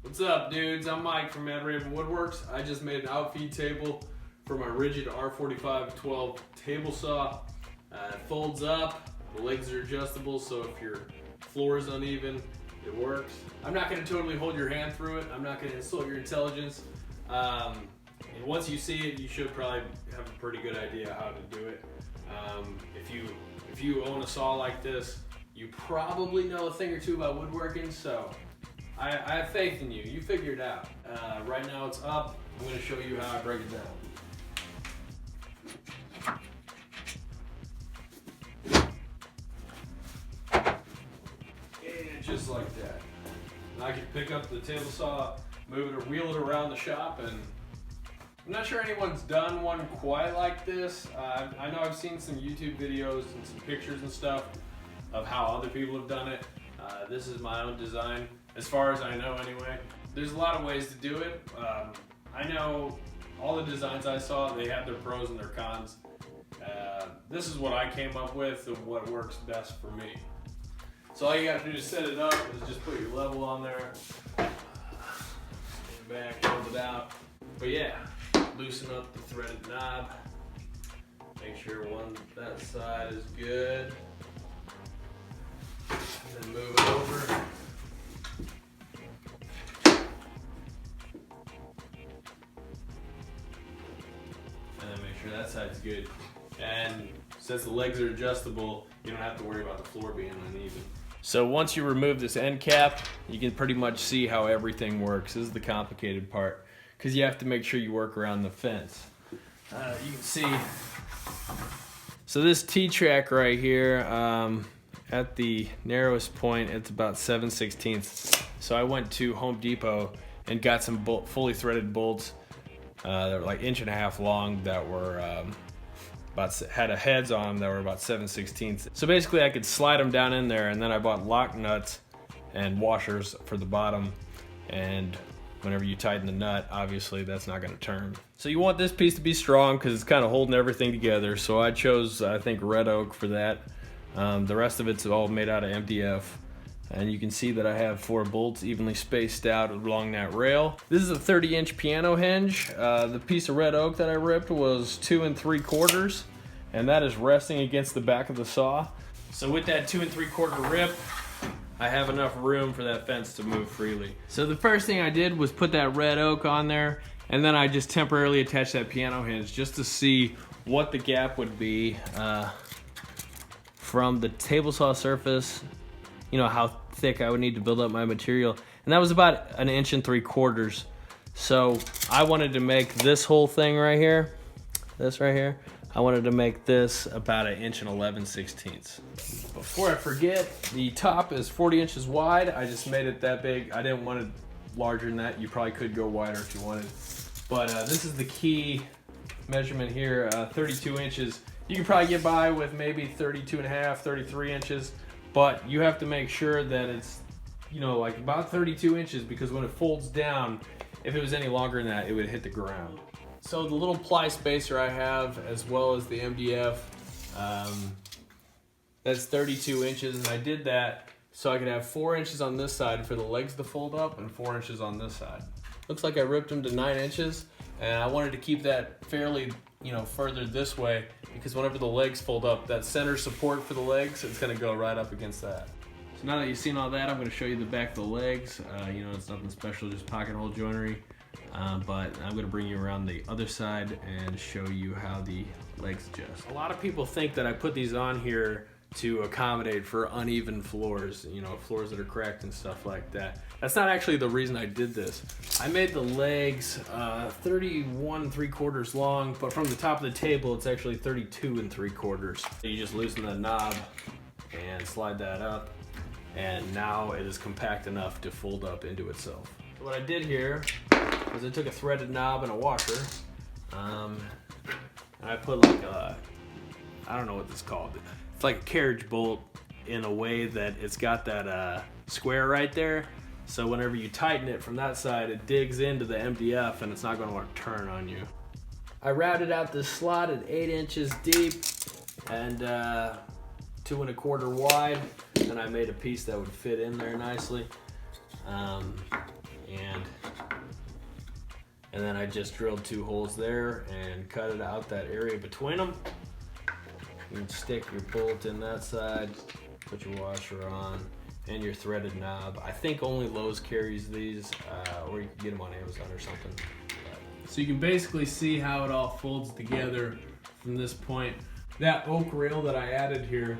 What's up, dudes? I'm Mike from Woodworks. I just made an outfeed table for my Ridgid R4512 table saw. It folds up, the legs are adjustable, so if your floor is uneven, it works. I'm not going to totally hold your hand through it. I'm not going to insult your intelligence. And once you see it, you should probably have a pretty good idea how to do it. If you own a saw like this, you probably know a thing or two about woodworking, so I have faith in you. You figure it out. Right now it's up. I'm going to show you how I break it down. And just like that. And I can pick up the table saw, move it or wheel it around the shop, and I'm not sure anyone's done one quite like this. I know I've seen some YouTube videos and some pictures and stuff of how other people have done it. This is my own design, as far as I know anyway. There's a lot of ways to do it. I know all the designs I saw, they have their pros and their cons. This is what I came up with and what works best for me. So all you got to do to set it up is just put your level on there, stand back, hold it out. But yeah, loosen up the threaded knob, make sure that side is good, and then move it over. And then make sure that side's good. And since the legs are adjustable, you don't have to worry about the floor being uneven. So once you remove this end cap, you can pretty much see how everything works. This is the complicated part, because you have to make sure you work around the fence. You can see, so this T-track right here, at the narrowest point, it's about 7/16. So I went to Home Depot and got some fully threaded bolts that were like 1.5 inches long that were had heads on them that were about 7/16. So basically I could slide them down in there, and then I bought lock nuts and washers for the bottom, and whenever you tighten the nut, obviously that's not going to turn. So you want this piece to be strong because it's kind of holding everything together. So I chose, I think, red oak for that. The rest of it's all made out of MDF. And you can see that I have 4 bolts evenly spaced out along that rail. This is a 30-inch piano hinge. The piece of red oak that I ripped was 2 3/4, and that is resting against the back of the saw. So with that 2 3/4 rip, I have enough room for that fence to move freely. So the first thing I did was put that red oak on there, and then I just temporarily attached that piano hinge just to see what the gap would be from the table saw surface, you know, how thick I would need to build up my material. And that was about 1 3/4 inches. So I wanted to make this whole thing right here, this right here, I wanted to make this about 1 11/16. Before I forget, the top is 40 inches wide. I just made it that big. I didn't want it larger than that. You probably could go wider if you wanted. But this is the key measurement here, 32 inches. You can probably get by with maybe 32.5, 33 inches, but you have to make sure that it's, you know, like about 32 inches, because when it folds down, if it was any longer than that, it would hit the ground. So the little ply spacer I have, as well as the MDF, that's 32 inches, and I did that so I could have 4 inches on this side for the legs to fold up and 4 inches on this side. Looks like I ripped them to 9 inches, and I wanted to keep that fairly, you know, further this way, because whenever the legs fold up, that center support for the legs, it's gonna go right up against that. So now that you've seen all that, I'm gonna show you the back of the legs. You know, it's nothing special, just pocket hole joinery. But I'm gonna bring you around the other side and show you how the legs adjust. A lot of people think that I put these on here to accommodate for uneven floors, you know, floors that are cracked and stuff like that. That's not actually the reason I did this. I made the legs 31 3/4 long, but from the top of the table, it's actually 32 3/4. You just loosen the knob and slide that up, and now it is compact enough to fold up into itself. So what I did here was I took a threaded knob and a washer, and I put like a, I don't know what this is called. It's like a carriage bolt in a way that it's got that square right there. So whenever you tighten it from that side, it digs into the MDF and it's not going to want to turn on you. I routed out this slot at 8 inches deep and 2 1/4 wide, and I made a piece that would fit in there nicely. And then I just drilled 2 holes there and cut it out that area between them. You can stick your bolt in that side, put your washer on, and your threaded knob. I think only Lowe's carries these, or you can get them on Amazon or something. So you can basically see how it all folds together from this point. That oak rail that I added here,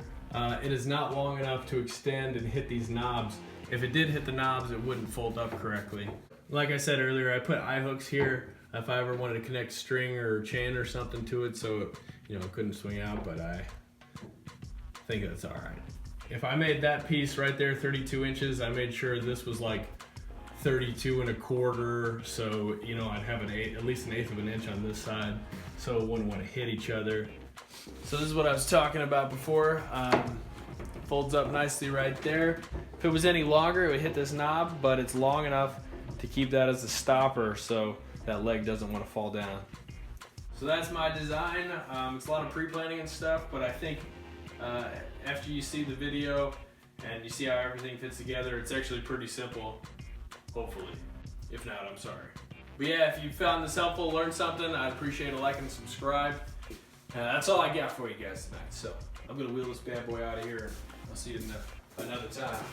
it is not long enough to extend and hit these knobs. If it did hit the knobs, it wouldn't fold up correctly. Like I said earlier, I put eye hooks here if I ever wanted to connect string or chain or something to it, so it, it couldn't swing out, but I think that's all right. If I made that piece right there 32 inches, I made sure this was like 32 1/4, so I'd have at least 1/8 of an inch on this side, so it wouldn't want to hit each other. So this is what I was talking about before. Folds up nicely right there. If it was any longer, it would hit this knob, but it's long enough to keep that as a stopper so that leg doesn't want to fall down. So that's my design. It's a lot of pre-planning and stuff, but I think after you see the video and you see how everything fits together, it's actually pretty simple, hopefully. If not, I'm sorry. But yeah, if you found this helpful, learned something, I'd appreciate a like and subscribe. That's all I got for you guys tonight. So I'm gonna wheel this bad boy out of here, and I'll see you another time.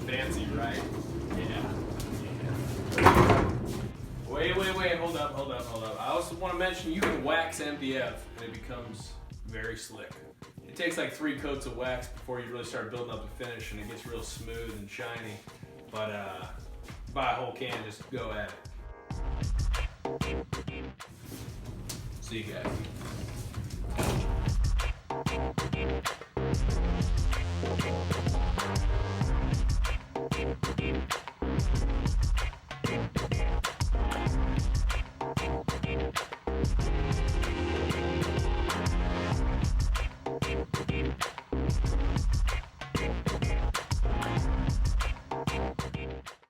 Fancy, right? Yeah. Wait, hold up. I also want to mention you can wax MDF and it becomes very slick. It takes like 3 coats of wax before you really start building up the finish and it gets real smooth and shiny. But buy a whole can, just go at it. See you guys.